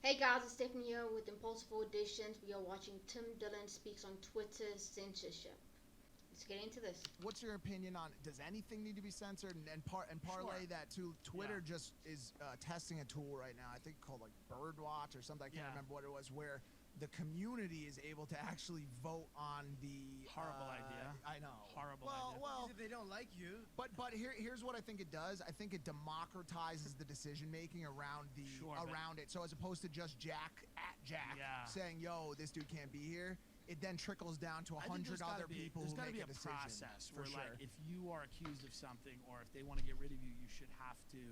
Hey guys, it's Stephanie here with Impulsive Auditions. We are watching Tim Dillon speaks on Twitter's censorship. Let's get into this. What's your opinion on, does anything need to be censored? And parlay that to Twitter just is testing a tool right now, I think called like Birdwatch or something. I can't remember what it was, where the community is able to actually vote on the horrible idea. I know. Horrible idea. Well, if they don't like you. But here's what I think it does. I think it democratizes the decision making around it. So as opposed to just Jack saying, "Yo, this dude can't be here," it then trickles down to 100 other people who make a decision. There's got to be a process where, sure. like, if you are accused of something or if they want to get rid of you, you should have to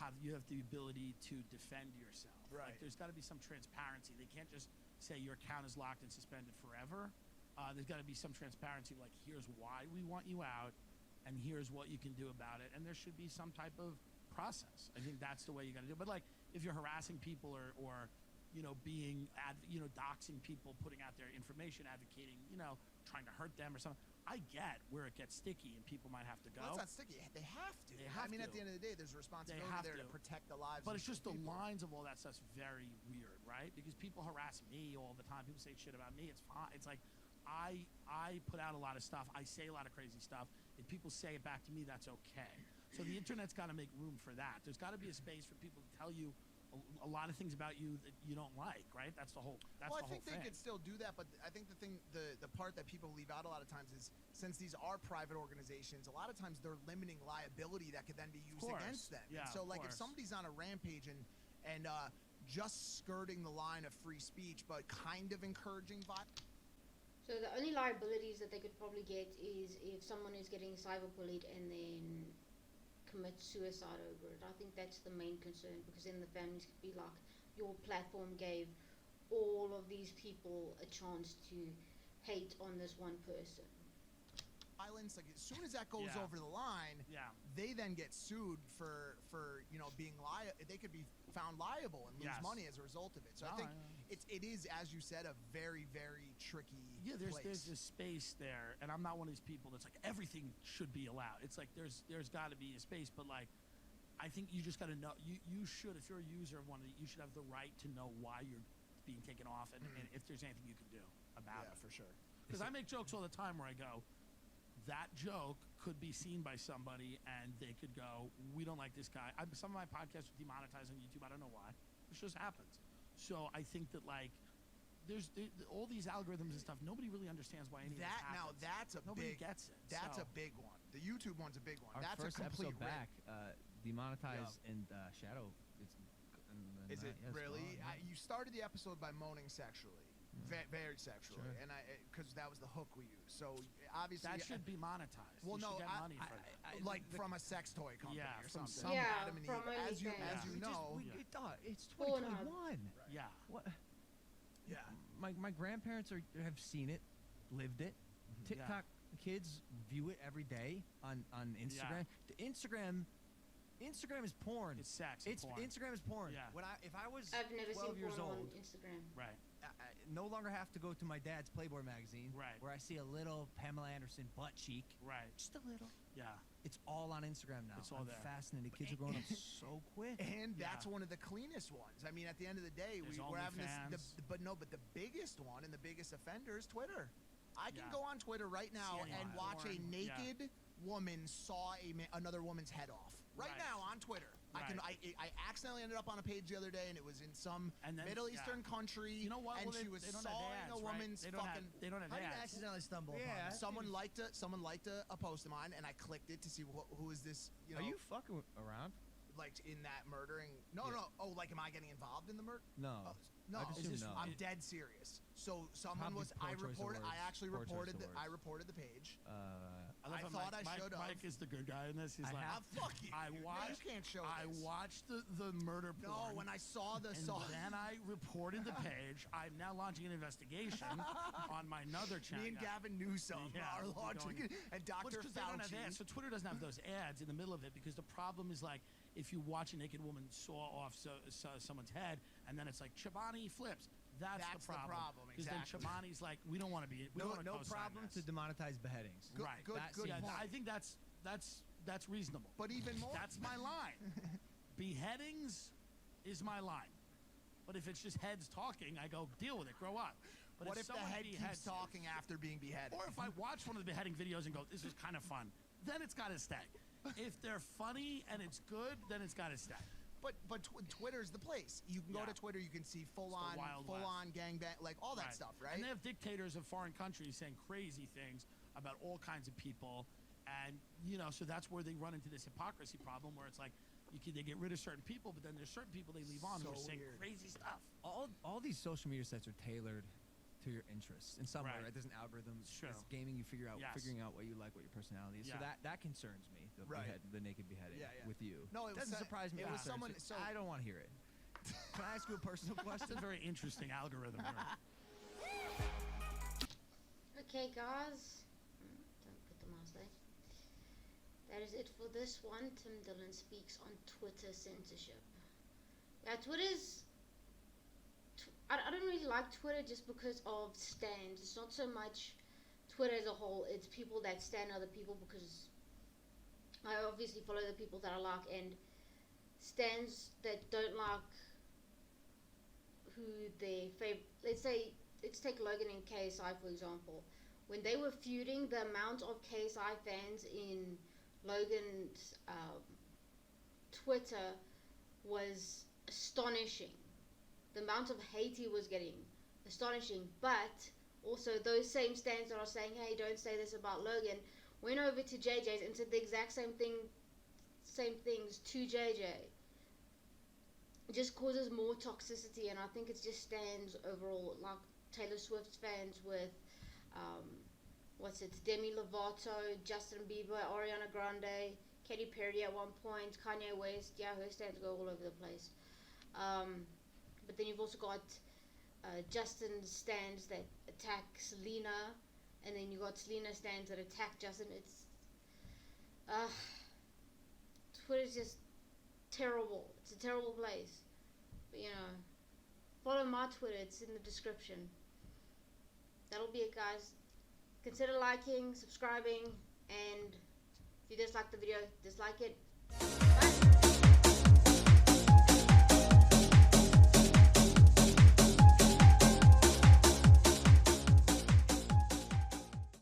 have the ability to defend yourself. Right. Like, there's got to be some transparency. They can't just say your account is locked and suspended forever. There's got to be some transparency. Like, here's why we want you out, and here's what you can do about it. And there should be some type of process. I think that's the way you got to do it. But like, if you're harassing people or being doxing people, putting out their information, advocating, trying to hurt them or something. I get where it gets sticky and people might have to go. Well, it's not sticky. They have to. I mean, at the end of the day, there's a responsibility there to protect the lives. But it's just the lines of all that stuff's very weird, right? Because people harass me all the time. People say shit about me. It's fine. It's like I put out a lot of stuff. I say a lot of crazy stuff. If people say it back to me, that's okay. So the internet's got to make room for that. There's got to be a space for people to tell you a lot of things about you that you don't like, right? That's the whole. Well, I think they could still do that, but I think the part that people leave out a lot of times is, since these are private organizations, a lot of times they're limiting liability that could then be used against them. Yeah, and so, like, if somebody's on a rampage and just skirting the line of free speech, but kind of encouraging violence. So the only liabilities that they could probably get is if someone is getting cyberbullied and then commit suicide over it. I think that's the main concern, because then the families could be like, your platform gave all of these people a chance to hate on this one person. Violence, like, as soon as that goes over the line, they then get sued for being they could be found liable and lose money as a result of it. So I think it is, as you said, a very, very tricky there's place. this space there, and I'm not one of these people that's like everything should be allowed. It's like there's got to be a space, but like I think you just got to know, you should, if you're a user of one of these, you should have the right to know why you're being taken off and if there's anything you can do about it. For sure. Because I make jokes all the time where I go, that joke could be seen by somebody and they could go, we don't like this guy. Some of my podcasts are demonetized on YouTube. I don't know why. It just happens. So I think that, like, there's all these algorithms and stuff. Nobody really understands why any of this happens. Now that's nobody gets it. That's a big one. The YouTube one's a big one. Our that's first a complete episode back, demonetized and Shadow. Is it really? You started the episode by moaning sexually. Very sexually, and because that was the hook we used. So obviously that should be monetized. Well, you no, should get money for that. like from a sex toy company or something. Some Adam and Eve, from as you know. It's 2021. Right. Yeah. What? Yeah. My grandparents have seen it, lived it. TikTok kids view it every day on Instagram. Instagram is porn. It's sex. Instagram is porn. Yeah. If I was I've never 12 seen years porn on old, Instagram. Right. I no longer have to go to my dad's Playboy magazine, right, where I see a little Pamela Anderson butt cheek, right, just a little. Yeah. It's all on Instagram now. It's all there. Fascinated. Kids are growing up so quick. And that's one of the cleanest ones. I mean, at the end of the day, we're having this. But the biggest one and the biggest offender is Twitter. I can go on Twitter right now and watch a naked woman saw another woman's head off. Right now on Twitter. I accidentally ended up on a page the other day, and it was in some Middle Eastern country. You know what? And she was sawing a woman's fucking. They don't have How ads. did you accidentally stumble upon it? Someone liked a post of mine, and I clicked it to see who is this. Are you fucking around? Like in that murdering? No. Oh, like, am I getting involved in the murder? No. No, no. I'm dead serious. So someone Probably was. I actually reported. I reported the page. I thought I should have. Mike is the good guy in this. He's like, fuck you. You can't show I this. watched the murder porn. No, when I saw the then I reported the page. I'm now launching an investigation on my another channel. Me and Gavin Newsom are launching, and Dr. Fauci. So Twitter doesn't have those ads in the middle of it, because the problem is, like, if you watch a naked woman saw off someone's head, and then it's like Chobani flips. That's the problem. Because then Chobani's like, we don't want to be. No problem to demonetize beheadings. Right. Good point. I think that's reasonable. But even more. That's my line. Beheadings is my line. But if it's just heads talking, I go, deal with it, grow up. But what if the head keeps talking after being beheaded? Or if I watch one of the beheading videos and go, this is kind of fun, then it's got to stay. If they're funny and it's good, then it's got to stay. But Twitter's the place. You can go to Twitter, you can see full on gangbang, like all that stuff, right? And they have dictators of foreign countries saying crazy things about all kinds of people, and so that's where they run into this hypocrisy problem where it's like they get rid of certain people, but then there's certain people they leave on who are saying crazy stuff. All these social media sites are tailored to your interests in some way, right? There's an algorithm. Sure. It's gaming. You figuring out what you like, what your personality is. So that concerns me. The naked beheading with you. No, it doesn't surprise me. It was someone. So I don't want to hear it. Can I ask you a personal question? It's a very interesting algorithm. Okay, guys. Don't put the mouse there. That is it for this one. Tim Dillon speaks on Twitter censorship. Yeah, Twitter's. I don't really like Twitter just because of stands. It's not so much Twitter as a whole. It's people that stand other people, because I obviously follow the people that I like, and stands that don't like who their favorite. Let's take Logan and KSI for example. When they were feuding, the amount of KSI fans in Logan's Twitter was astonishing. The amount of hate he was getting, astonishing. But also those same stands that are saying, hey, don't say this about Logan, went over to JJ's and said the exact same things to JJ. It just causes more toxicity, and I think it's just stands overall, like Taylor Swift's fans with Demi Lovato, Justin Bieber, Ariana Grande, Katy Perry at one point, Kanye West. Yeah, her stands go all over the place. But then you've also got Justin's stands that attack Selena, and then you got Selena stands that attack Justin. It's Twitter's just terrible. It's a terrible place. But follow my Twitter. It's in the description. That'll be it, guys. Consider liking, subscribing, and if you dislike the video, dislike it. Bye.